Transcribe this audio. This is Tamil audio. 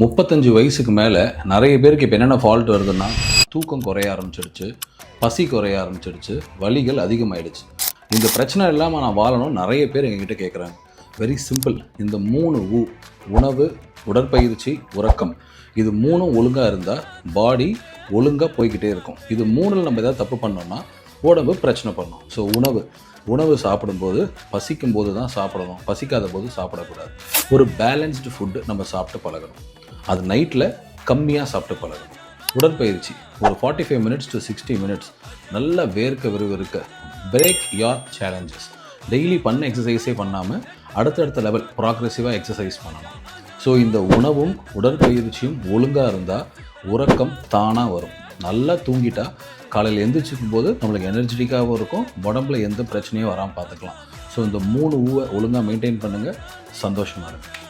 35 வயசுக்கு மேலே நிறைய பேருக்கு இப்போ என்னென்ன ஃபால்ட் வருதுன்னா, தூக்கம் குறைய ஆரம்பிச்சிடுச்சு, பசி குறைய ஆரம்பிச்சிடுச்சு, வலிகள் அதிகமாகிடுச்சு. இந்த பிரச்சனை இல்லாமல் நான் வாழணும் நிறைய பேர் எங்ககிட்ட கேட்குறாங்க. Very simple. இந்த 3 உணவு, உடற்பயிற்சி, உறக்கம், இது 3ம் ஒழுங்காக இருந்தால் பாடி ஒழுங்காக போய்கிட்டே இருக்கும். இது 3ல் நம்ம எதாவது தப்பு பண்ணோம்னா உடம்பு பிரச்சனை பண்ணும். ஸோ உணவு சாப்பிடும்போது பசிக்கும் போது தான் சாப்பிடணும், பசிக்காத போது சாப்பிடக்கூடாது. ஒரு பேலன்ஸ்டு ஃபுட்டு நம்ம சாப்பிட்டு பழகணும். அது நைட்டில் கம்மியாக சாப்பிட்டு பழகணும். உடற்பயிற்சி ஒரு 45 மினிட்ஸ் டு 60 மினிட்ஸ் நல்லா வேர்க்க விறுவிறுக்க பிரேக் யார் சேலஞ்சஸ். டெய்லி பண்ண எக்ஸசைஸே பண்ணாமல் அடுத்தடுத்த லெவல் ப்ராக்ரெசிவாக எக்ஸசைஸ் பண்ணணும். ஸோ இந்த உணவும் உடற்பயிற்சியும் ஒழுங்காக இருந்தால் உறக்கம் தானாக வரும். நல்லா தூங்கிட்டா காலையில் எந்திரிச்சிக்கும் போது நம்மளுக்கு எனர்ஜெட்டிக்காகவும் இருக்கும், உடம்புல எந்த பிரச்சனையும் வராமல் பார்த்துக்கலாம். ஸோ இந்த 3 ஒழுங்காக மெயின்டைன் பண்ணுங்கள், சந்தோஷமாக இருக்கும்.